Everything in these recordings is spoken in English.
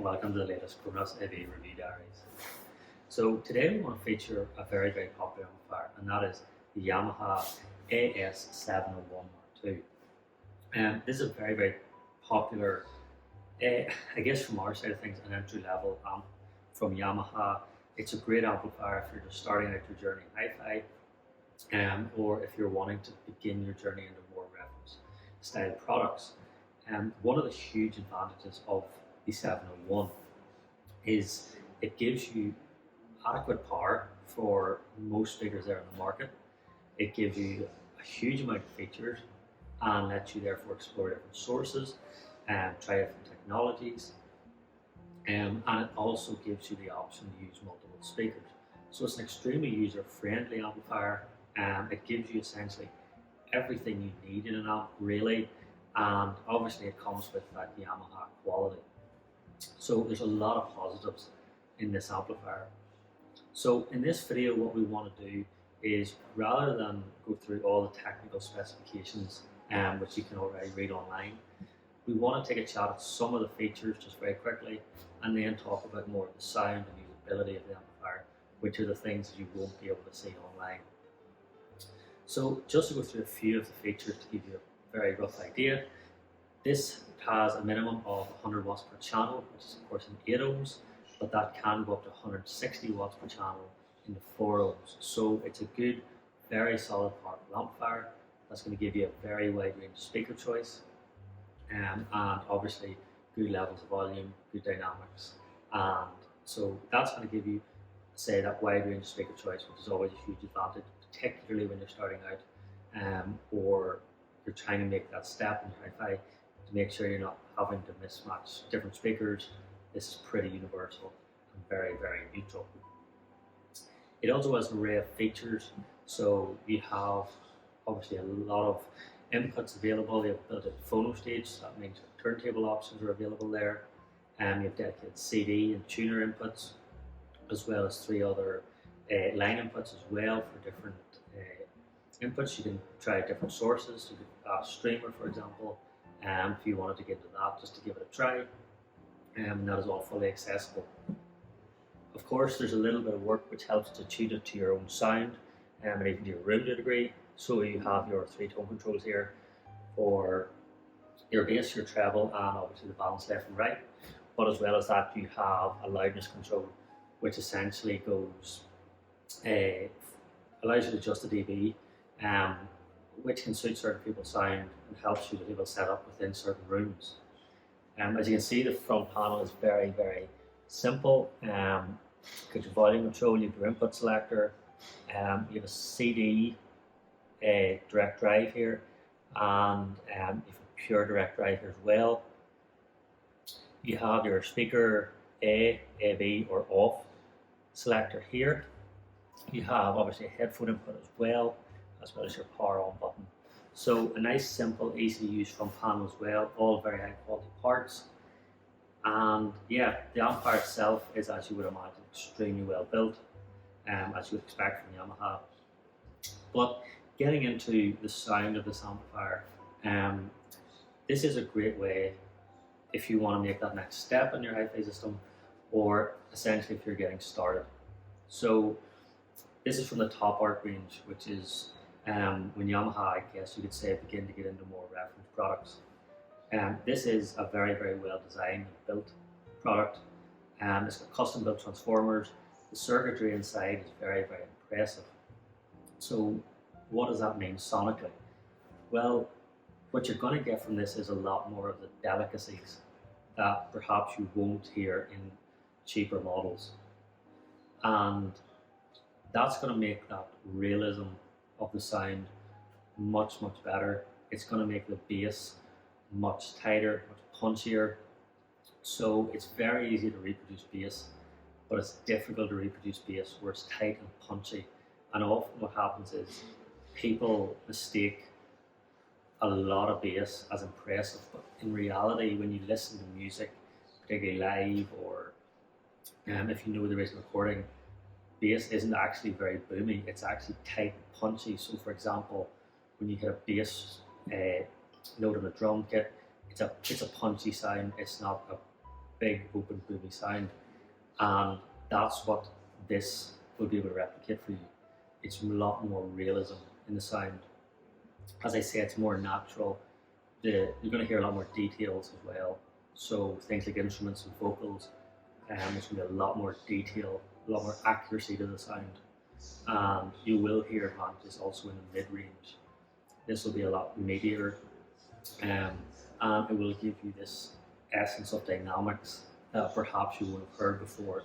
welcome to the latest Kronos AV Review Diaries. So today we want to feature a very popular amplifier, and that is the Yamaha A-S701 Mark II. This is a very popular, I guess from our side of things, an entry-level amp from Yamaha. It's a great amplifier if you're just starting out your journey in hi-fi, or if you're wanting to begin your journey into more reference style products. One of the huge advantages of the 701 is it gives you adequate power for most speakers there in the market. It gives you a huge amount of features and lets you therefore explore different sources and try different technologies. And it also gives you the option to use multiple speakers. So it's an extremely user-friendly amplifier. It gives you essentially everything you need in an amp, really, and obviously it comes with that Yamaha quality. So there's a lot of positives in this amplifier. So in this video, what we want to do is, rather than go through all the technical specifications, which you can already read online, we want to take a chat at some of the features just very quickly, and then talk about more of the sound and usability of the amplifier, which are the things that you won't be able to see online. So just to go through a few of the features to give you a very rough idea, this has a minimum of 100 watts per channel, which is of course in 8 ohms, but that can go up to 160 watts per channel in the 4 ohms. So it's a good, very solid powerful amplifier that's going to give you a very wide range of speaker choice, and obviously good levels of volume, good dynamics. And so that's going to give you, say, that wide range of speaker choice, which is always a huge advantage, particularly when you're starting out, or you're trying to make that step in your hi-fi to make sure you're not having to mismatch different speakers. This is pretty universal and very neutral. It also has an array of features, so you have obviously a lot of inputs available. You have built-in phono stage, so that means turntable options are available there. You have dedicated CD and tuner inputs, as well as 3 other line inputs as well for different inputs. You can try different sources. You could have a streamer, for example, if you wanted to get into that, just to give it a try. And that is all fully accessible. Of course, there's a little bit of work which helps to tune it to your own sound, and even to your room to a degree. So you have your 3 tone controls here for your bass, your treble, and obviously the balance left and right. But as well as that, you have a loudness control, which essentially goes, allows you to adjust the dB, which can suit certain people's sound and helps you to be able to set up within certain rooms. As you can see, the front panel is very simple. You've got your volume control, you have your input selector, you have a CD direct drive here, and you have a pure direct drive here as well. You have your speaker A, B, or off selector here. You have obviously a headphone input as well as your power on button. So a nice, simple, easy to use front panel as well, all very high quality parts. And yeah, the amplifier itself is, as you would imagine, extremely well built, as you would expect from Yamaha. But getting into the sound of this amplifier, this is a great way if you want to make that next step in your hi-fi system, or essentially if you're getting started. So this is from the top arc range, which is when Yamaha, I guess you could say, begin to get into more reference products. This is a very well designed and built product. It's got custom built transformers. The circuitry inside is very impressive. So what does that mean sonically? Well, what you're going to get from this is a lot more of the delicacies that perhaps you won't hear in cheaper models. And that's going to make that realism of the sound much better. It's going to make the bass much tighter, much punchier. So it's very easy to reproduce bass, but it's difficult to reproduce bass where it's tight and punchy. And often what happens is people mistake a lot of bass as impressive, but in reality, when you listen to music, particularly live, or if you know there is a recording, bass isn't actually very boomy, it's actually tight and punchy. So for example, when you hit a bass note on a drum kit, it's a punchy sound. It's not big open boomy sound, and that's what this will be able to replicate for you. It's a lot more realism in the sound. As I say, it's more natural. You're going to hear a lot more details as well. So things like instruments and vocals, there's going to be a lot more detail, a lot more accuracy to the sound. And you will hear advantages also in the mid-range. This will be a lot meatier, and it will give you this essence of dynamics that perhaps you would have heard before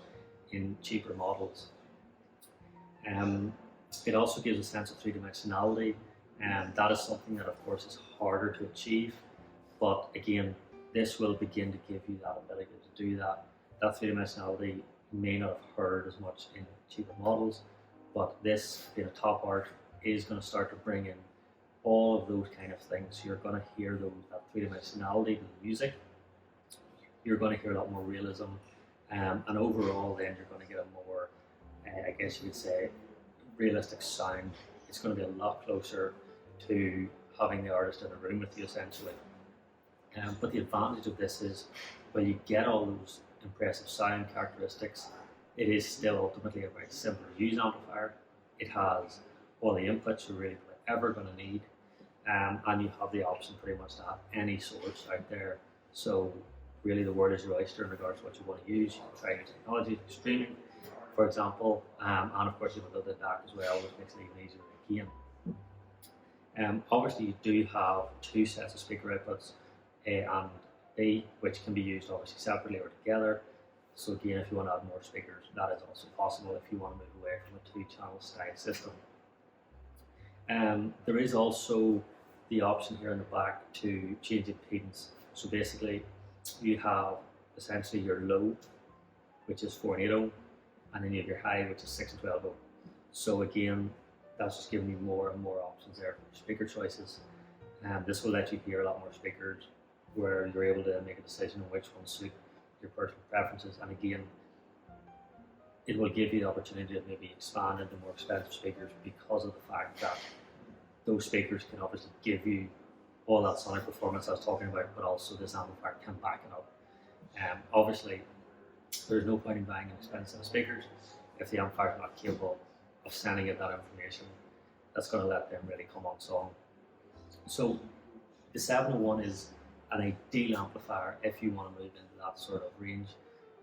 in cheaper models. It also gives a sense of three-dimensionality, and that is something that of course is harder to achieve, but again, this will begin to give you that ability to do that. That three-dimensionality may not have heard as much in cheaper models, but this, being a top art, is going to start to bring in all of those kind of things. You're going to hear that three-dimensionality to the music. You're going to hear a lot more realism, and overall then you're going to get a more, I guess you could say, realistic sound. It's going to be a lot closer to having the artist in a room with you, essentially. But the advantage of this is, well, you get all those impressive sound characteristics. It is still ultimately a very simple to use amplifier. It has all the inputs you're really ever going to need, and you have the option pretty much to have any source out there. So really the world is your oyster in regards to what you want to use. You can try new technology like streaming, for example, and of course you have a little bit DAC as well, which makes it even easier again. Obviously you do have two sets of speaker outputs, A and B, which can be used obviously separately or together. So again, if you want to add more speakers, that is also possible if you want to move away from a two-channel style system. There is also the option here in the back to change impedance. So basically, you have essentially your low, which is 4 and 8 ohm, and then you have your high, which is 6 and 12 ohm. So again, that's just giving you more and more options there for speaker choices. This will let you hear a lot more speakers, where you're able to make a decision on which ones suit your personal preferences. And again, it will give you the opportunity to maybe expand into more expensive speakers because of the fact that those speakers can obviously give you all that sonic performance I was talking about, but also this amplifier can back it up. Obviously, there's no point in buying expensive speakers if the amplifier is not capable of sending it that information. That's going to let them really come on song. So the 701 is an ideal amplifier if you want to move into that sort of range.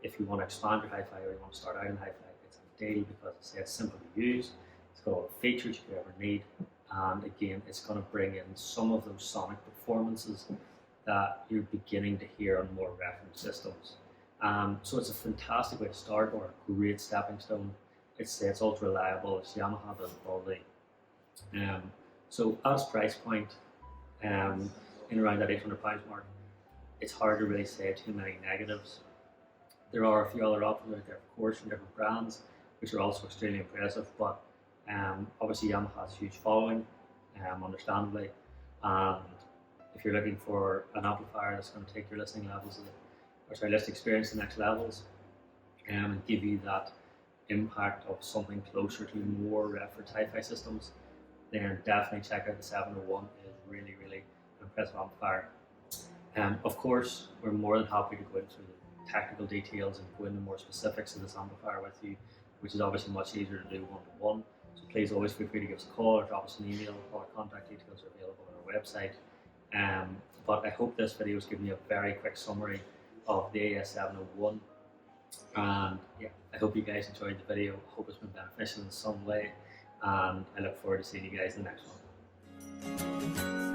If you want to expand your hi-fi or you want to start out in hi-fi, it's ideal because it's simple to use. It's got all the features you could ever need, and again, it's going to bring in some of those sonic performances that you're beginning to hear on more reference systems. So it's a fantastic way to start, or a great stepping stone. It's ultra reliable. It's Yamaha build quality. So at its price point, in around that £800 mark, it's hard to really say too many negatives. There are a few other options out there, of course, from different brands, which are also extremely impressive. But obviously, Yamaha has a huge following, understandably. And if you're looking for an amplifier that's going to take your listening levels, listening experience to the next levels, and give you that impact of something closer to more reference hi-fi systems, then definitely check out the 701. It is really, really an impressive amplifier. Of course, we're more than happy to go into the technical details and go into more specifics of this amplifier with you, which is obviously much easier to do one-to-one. So please always feel free to give us a call or drop us an email. All our contact details are available on our website. But I hope this video has given you a very quick summary of the AS701. And yeah, I hope you guys enjoyed the video. I hope it's been beneficial in some way, and I look forward to seeing you guys in the next one.